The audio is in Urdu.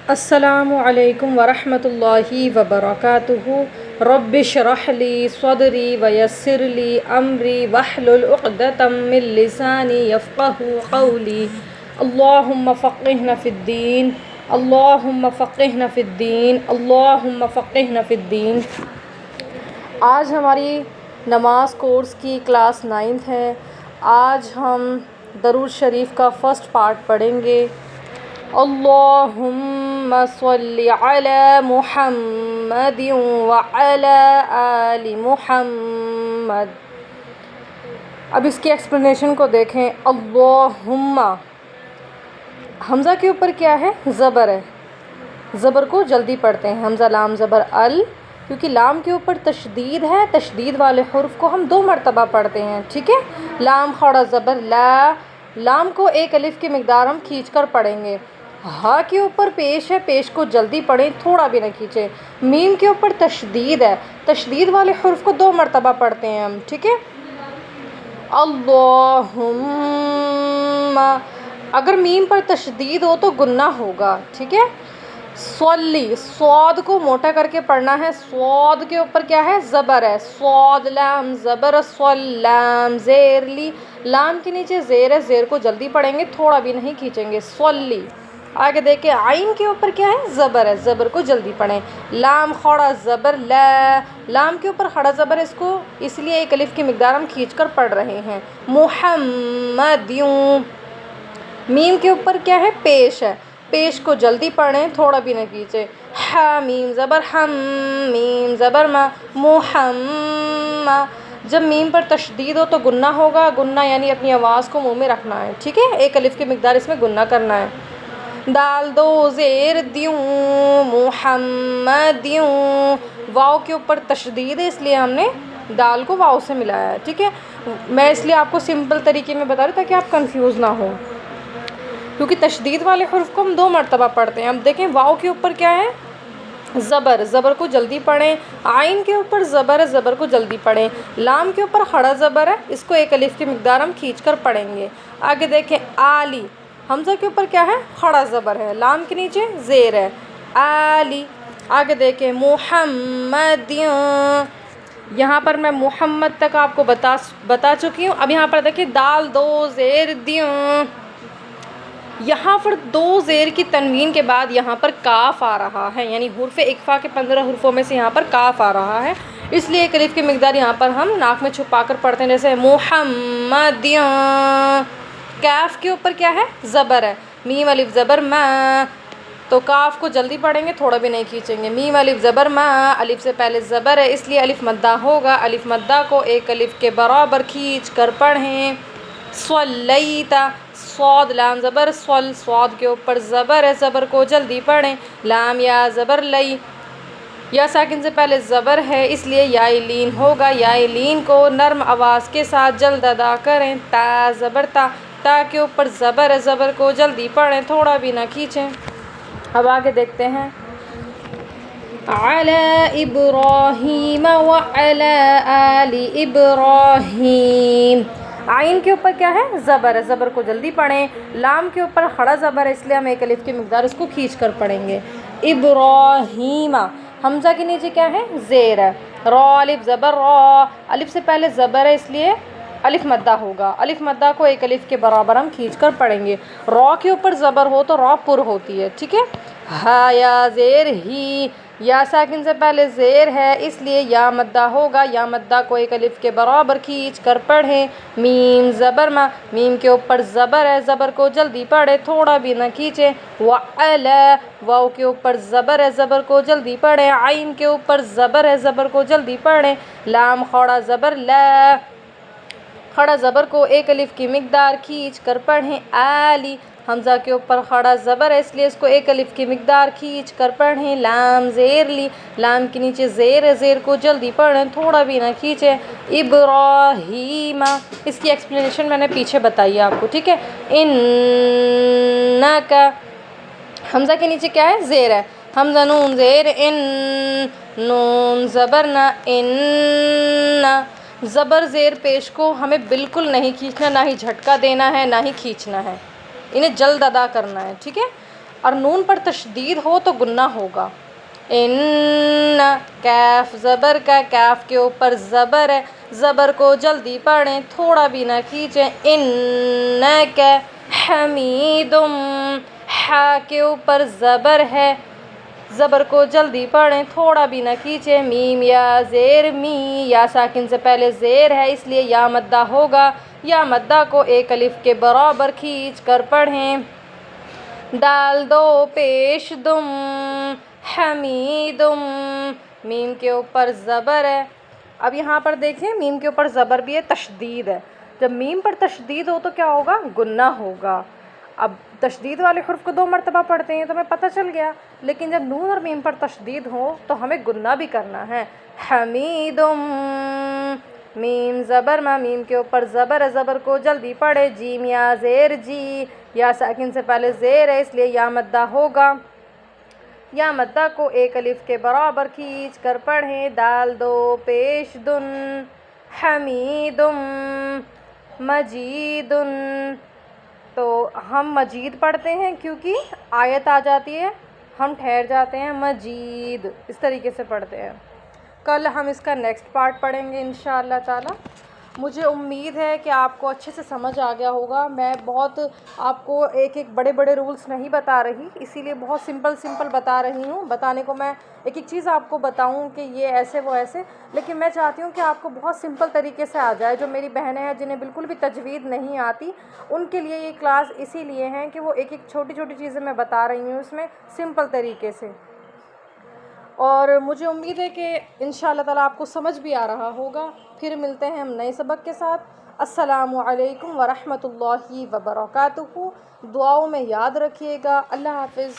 السلام علیکم ورحمۃ اللہ وبرکاتہ۔ رب اشرح لی صدری ویسر لی امری واحلل عقدۃ من لسانی یفقہوا قولی۔ اللہم فقہنا فی الدین، اللہم فقہنا فی الدین، اللہم فقہنا فی الدین۔ آج ہماری نماز کورس کی کلاس 9 ہے۔ آج ہم درود شریف کا فرسٹ پارٹ پڑھیں گے۔ اللہم صلی علی محمد وعلی آل محمد۔ اب اس کی ایکسپلینیشن کو دیکھیں۔ اللہم، حمزہ کے اوپر کیا ہے؟ زبر ہے۔ زبر کو جلدی پڑھتے ہیں، حمزہ لام زبر ال، کیونکہ لام کے اوپر تشدید ہے، تشدید والے حرف کو ہم 2 مرتبہ پڑھتے ہیں، ٹھیک ہے۔ لام خڑا زبر لا، لام کو 1 الف کی مقدار ہم کھینچ کر پڑھیں گے۔ ہا کے اوپر پیش ہے، پیش کو جلدی پڑھیں، تھوڑا بھی نہ کھینچیں۔ میم کے اوپر تشدید ہے، تشدید والے حرف کو 2 مرتبہ پڑھتے ہیں ہم، ٹھیک ہے۔ اللہم، اگر میم پر تشدید ہو تو گنہ ہوگا، ٹھیک ہے۔ صلی، صاد کو موٹا کر کے پڑھنا ہے۔ صاد کے اوپر کیا ہے؟ زبر ہے۔ صاد لام زبر صل، لام زیر لی، لام کے نیچے زیر ہے، زیر کو جلدی پڑھیں گے، تھوڑا بھی نہیں کھینچیں گے۔ صلی۔ آگے دیکھیں، عین کے اوپر کیا ہے؟ زبر ہے، زبر کو جلدی پڑھیں۔ لام خڑا زبر لا، لام کے اوپر خڑا زبر، اس کو اس لیے 1 الف کی مقدار ہم کھینچ کر پڑھ رہے ہیں۔ محمدیوں، میم کے اوپر کیا ہے؟ پیش ہے، پیش کو جلدی پڑھیں، تھوڑا بھی نہ کھینچیں۔ حمیم زبر ہم، میم زبر ما، محمد۔ جب میم پر تشدید ہو تو گنہ ہوگا، گنہ یعنی اپنی آواز کو منہ میں رکھنا ہے، ٹھیک ہے۔ 1 الف کی مقدار اس میں گنہ کرنا ہے۔ دال دو زیر دیوں، محمدیوں، واؤ کے اوپر تشدید ہے، اس لیے ہم نے دال کو واؤ سے ملایا ہے، ٹھیک ہے۔ میں اس لیے آپ کو سمپل طریقے میں بتا رہی تاکہ آپ کنفیوز نہ ہوں، کیونکہ تشدید والے حرف کو ہم 2 مرتبہ پڑھتے ہیں۔ اب دیکھیں، واؤ کے اوپر کیا ہے؟ زبر، زبر کو جلدی پڑھیں۔ عین کے اوپر زبر ہے، زبر کو جلدی پڑھیں۔ لام کے اوپر خڑا زبر ہے، اس کو 1 الف کی مقدار ہم کھینچ کر پڑھیں گے۔ آگے دیکھیں، آلی، حمزہ کے اوپر کیا ہے؟ خڑا زبر ہے، لام کے نیچے زیر ہے، آلی۔ آگے دیکھیں، محمدیوں، یہاں پر میں محمد تک آپ کو بتا چکی ہوں۔ اب یہاں پر دیکھیں، دال دو زیر دیوں، یہاں پر 2 زیر کی تنوین کے بعد یہاں پر کاف آ رہا ہے، یعنی حرف اقفا کے 15 حرفوں میں سے یہاں پر کاف آ رہا ہے، اس لیے 1 الف کی مقدار یہاں پر ہم ناک میں چھپا کر پڑھتے ہیں، جیسے محمدیوں۔ کاف کے اوپر کیا ہے؟ زبر ہے، میم الف زبر ما، تو کاف کو جلدی پڑھیں گے، تھوڑا بھی نہیں کھینچیں گے۔ میم الف زبر ما، الف سے پہلے زبر ہے، اس لیے الف مدہ ہوگا، الف مدہ کو 1 الف کے برابر کھینچ کر پڑھیں۔ صلیتا، صاد لام زبر صل، صاد کے اوپر زبر ہے، زبر کو جلدی پڑھیں۔ لام یا زبر لئی، یا ساکن سے پہلے زبر ہے، اس لیے یا لین ہوگا، یا لین کو نرم آواز کے ساتھ جلد ادا کریں۔ تا زبر تا، تا کے اوپر زبر ہے، زبر کو جلدی پڑھیں، تھوڑا بھی نہ کھینچیں۔ اب آگے دیکھتے ہیں، علی ابراہیم وعلی آل ابراہیم۔ عین کے اوپر کیا ہے؟ زبر ہے، زبر کو جلدی پڑھیں۔ لام کے اوپر خڑا زبر ہے، اس لیے ہم 1 الف کی مقدار اس کو کھینچ کر پڑھیں گے۔ ابراہیم، حمزہ کے نیچے کیا ہے؟ زیر ہے۔ را الف زبر را، الف سے پہلے زبر ہے، اس لیے الف مدہ ہوگا، الف مدہ کو 1 الف کے برابر ہم کھینچ کر پڑھیں گے۔ را کے اوپر زبر ہو تو را پر ہوتی ہے، ٹھیک ہے۔ ہا یا زیر ہی، یا ساکن سے پہلے زیر ہے، اس لیے یا مدہ ہوگا، یا مدہ کو 1 الف کے برابر کھینچ کر پڑھیں۔ میم زبر ما، میم کے اوپر زبر ہے، زبر کو جلدی پڑھیں، تھوڑا بھی نہ کھینچیں۔ وعلی، واو کے اوپر زبر ہے، زبر کو جلدی پڑھیں۔ عین کے اوپر زبر ہے، زبر کو جلدی پڑھیں۔ لام خڑا زبر لا، خڑا زبر کو 1 الف کی مقدار کھینچ کر پڑھیں۔ آلی، حمزہ کے اوپر خڑا زبر ہے، اس لیے اس کو 1 الف کی مقدار کھینچ کر پڑھیں۔ لام زیر لی، لام کے نیچے زیر ہے، زیر کو جلدی پڑھیں، تھوڑا بھی نہ کھینچیں۔ ابراہیم، اس کی ایکسپلینیشن میں نے پیچھے بتائی ہے آپ کو، ٹھیک ہے۔ انکا، حمزہ کے نیچے کیا ہے؟ زیر ہے، حمزہ نون زیر، ان، نون زبر نہ، ان، زبر زیر پیش کو ہمیں بالکل نہیں کھینچنا، نہ ہی جھٹکا دینا ہے، نہ ہی کھینچنا ہے، انہیں جلد ادا کرنا ہے، ٹھیک ہے۔ اور نون پر تشدید ہو تو گنہ ہوگا. ان کیف زبر کا کیف کے اوپر زبر ہے، زبر کو جلدی پڑھیں، تھوڑا بھی نہ کھینچیں. انک حمیدم، ہا کے اوپر زبر ہے، زبر کو جلدی پڑھیں، تھوڑا بھی نہ کھینچیں. میم یا زیر می، یا ساکن سے پہلے زیر ہے اس لیے یا مدہ ہوگا، یا مدہ کو ایک الف کے برابر کھینچ کر پڑھیں. دال دو پیش دم، حمیدم، میم کے اوپر زبر ہے. اب یہاں پر دیکھیں میم کے اوپر زبر بھی ہے، تشدید ہے. جب میم پر تشدید ہو تو کیا ہوگا؟ گنہ ہوگا. اب تشدید والے حرف کو 2 مرتبہ پڑھتے ہیں تو ہمیں پتہ چل گیا، لیکن جب نون اور میم پر تشدید ہو تو ہمیں گنہ بھی کرنا ہے. حمیدم، میم زبر ما، میم کے اوپر زبر ہے، زبر کو جلدی پڑھے. جیم یا زیر جی، یا ساکن سے پہلے زیر ہے اس لیے یا مدہ ہوگا، یا مدہ کو ایک الف کے برابر کھینچ کر پڑھیں. دال دو پیش دن، حمیدم، مجیدن. تو ہم مجید پڑھتے ہیں کیونکہ آیت آ جاتی ہے، ہم ٹھہر جاتے ہیں. مجید اس طریقے سے پڑھتے ہیں. کل ہم اس کا نیکسٹ پارٹ پڑھیں گے انشاءاللہ تعالی. مجھے امید ہے کہ آپ کو اچھے سے سمجھ آ گیا ہوگا. میں بہت آپ کو ایک بڑے بڑے رولس نہیں بتا رہی، اسی لیے بہت سمپل بتا رہی ہوں. بتانے کو میں ایک چیز آپ کو بتاؤں کہ یہ ایسے وہ ایسے، لیکن میں چاہتی ہوں کہ آپ کو بہت سمپل طریقے سے آ جائے. جو میری بہنیں ہیں جنہیں بالکل بھی تجوید نہیں آتی، ان کے لیے یہ کلاس اسی لیے ہیں کہ وہ ایک چھوٹی چھوٹی چیزیں میں بتا رہی ہوں اس میں سمپل طریقے سے. اور مجھے امید ہے کہ انشاءاللہ تعالیٰ آپ کو سمجھ بھی آ رہا ہوگا. پھر ملتے ہیں ہم نئے سبق کے ساتھ. السلام علیکم ورحمۃ اللہ وبرکاتہ. دعاؤں میں یاد رکھیے گا. اللہ حافظ.